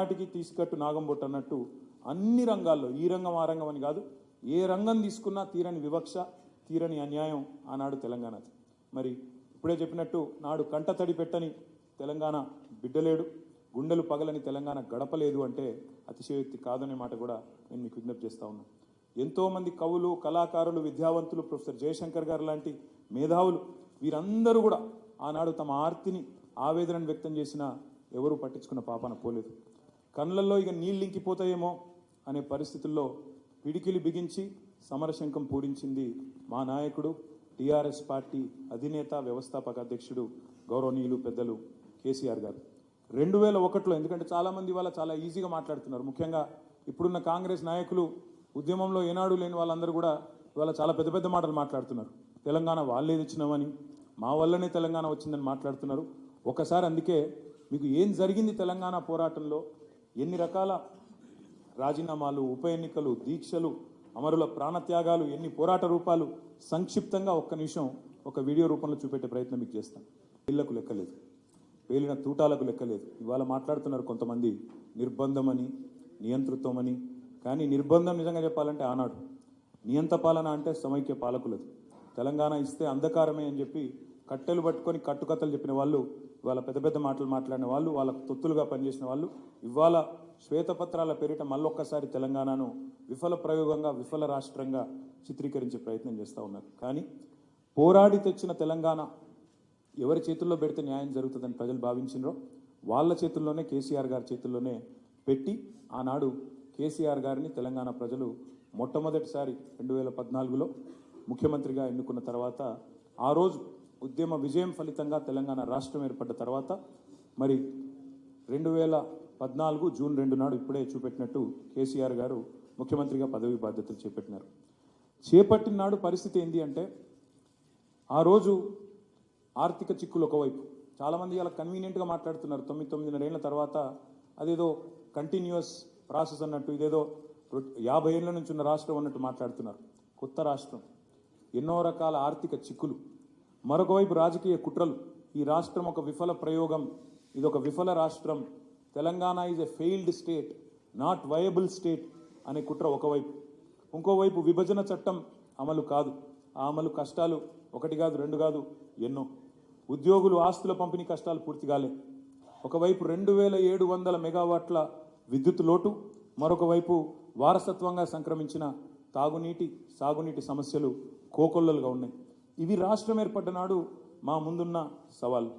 నాటికి తీసుకట్టు నాగంబొట్టు అన్నట్టు అన్ని రంగాల్లో ఈ రంగం ఆ రంగం అని కాదు, ఏ రంగం తీసుకున్నా తీరని వివక్ష, తీరని అన్యాయం ఆనాడు తెలంగాణది. మరి ఇప్పుడే చెప్పినట్టు నాడు కంటతడి పెట్టని తెలంగాణ బిడ్డలేడు, గుండెలు పగలని తెలంగాణ గడపలేదు అంటే అతిశయోక్తి కాదనే మాట కూడా నేను మీకు విజ్ఞప్తి చేస్తా ఉన్నాను. ఎంతోమంది కవులు, కళాకారులు, విద్యావంతులు, ప్రొఫెసర్ జయశంకర్ గారు లాంటి మేధావులు వీరందరూ కూడా ఆనాడు తమ ఆర్తిని, ఆవేదనను వ్యక్తం చేసినా ఎవరూ పట్టించుకున్న పాపాన పోలేదు. కళ్ళల్లో ఇక నీళ్ళు ఇంకిపోతాయేమో అనే పరిస్థితుల్లో పిడికిలి బిగించి సమరశంఖం పూరించింది మా నాయకుడు, టీఆర్ఎస్ పార్టీ అధినేత, వ్యవస్థాపక అధ్యక్షుడు గౌరవనీయులు పెద్దలు కేసీఆర్ గారు. 2001లో, ఎందుకంటే చాలామంది ఇవాళ చాలా ఈజీగా మాట్లాడుతున్నారు, ముఖ్యంగా ఇప్పుడున్న కాంగ్రెస్ నాయకులు, ఉద్యమంలో ఏనాడు లేని వాళ్ళందరూ కూడా ఇవాళ చాలా పెద్ద పెద్ద మాటలు మాట్లాడుతున్నారు. తెలంగాణ వాళ్ళే తెచ్చినామని, మా వల్లనే తెలంగాణ వచ్చిందని మాట్లాడుతున్నారు. ఒకసారి అందుకే మీకు ఏం జరిగింది తెలంగాణ పోరాటంలో, ఎన్ని రకాల రాజీనామాలు, ఉప ఎన్నికలు, దీక్షలు, అమరుల ప్రాణత్యాగాలు, ఎన్ని పోరాట రూపాలు సంక్షిప్తంగా ఒక్క నిమిషం ఒక వీడియో రూపంలో చూపెట్టే ప్రయత్నం మీకు చేస్తాను. ఇళ్లకు లెక్కలేదు, పేలిన తూటాలకు లెక్కలేదు. ఇవాళ మాట్లాడుతున్నారు కొంతమంది నిర్బంధమని, నియంతృత్వమని. కానీ నిర్బంధం నిజంగా చెప్పాలంటే ఆనాడు, నియంత పాలన అంటే సమైక్య పాలకులది. తెలంగాణ ఇస్తే అంధకారమే అని చెప్పి కట్టెలు పట్టుకొని కట్టుకథలు చెప్పిన వాళ్ళు, ఇవాళ పెద్ద పెద్ద మాటలు మాట్లాడిన వాళ్ళు, వాళ్ళకు తొత్తులుగా పనిచేసిన వాళ్ళు ఇవాళ శ్వేతపత్రాల పేరిట మళ్ళొక్కసారి తెలంగాణను విఫల ప్రయోగంగా, విఫల రాష్ట్రంగా చిత్రీకరించే ప్రయత్నం చేస్తూ ఉన్నారు. కానీ పోరాడి తెచ్చిన తెలంగాణ ఎవరి చేతుల్లో పెడితే న్యాయం జరుగుతుందని ప్రజలు భావించినరో వాళ్ళ చేతుల్లోనే, కేసీఆర్ గారి చేతుల్లోనే పెట్టి ఆనాడు కేసీఆర్ గారిని తెలంగాణ ప్రజలు మొట్టమొదటిసారి 2014లో ముఖ్యమంత్రిగా ఎన్నుకున్న తర్వాత, ఆ రోజు ఉద్యమ విజయం ఫలితంగా తెలంగాణ రాష్ట్రం ఏర్పడ్డ తర్వాత మరి 2014 జూన్ 2 నాడు ఇప్పుడే చూపెట్టినట్టు కేసీఆర్ గారు ముఖ్యమంత్రిగా పదవి బాధ్యతలు చేపట్టినారు. చేపట్టిన నాడు పరిస్థితి ఏంటి అంటే, ఆ రోజు ఆర్థిక చిక్కులు ఒకవైపు, చాలామంది అలా కన్వీనియంట్గా మాట్లాడుతున్నారు. 9 ఏళ్ల తర్వాత అదేదో కంటిన్యూస్ ప్రాసెస్ అన్నట్టు, ఇదేదో 50 ఏళ్ల నుంచి ఉన్న రాష్ట్రం అన్నట్టు మాట్లాడుతున్నారు. కొత్త రాష్ట్రం, ఎన్నో రకాల ఆర్థిక చిక్కులు, మరొకవైపు రాజకీయ కుట్రలు. ఈ రాష్ట్రం ఒక విఫల ప్రయోగం, ఇది ఒక విఫల రాష్ట్రం, Telangana is a failed state, not viable state అనే కుట్ర ఒకవైపు. ఇంకోవైపు విభజన చట్టం అమలు కాదు, ఆ అమలు కష్టాలు ఒకటి కాదు, రెండు కాదు, ఎన్నో. ఉద్యోగులు ఆస్తుల పంపిణీ కష్టాలు పూర్తి కాలే. ఒకవైపు 2700 మెగావాట్ల విద్యుత్ లోటు, మరొక వైపు వారసత్వంగా సంక్రమించిన తాగునీటి, సాగునీటి సమస్యలు కోకొల్లలుగా ఉన్నాయి. ఇవి రాష్ట్రం ఏర్పడ్డ నాడు మా ముందున్న సవాళ్ళు.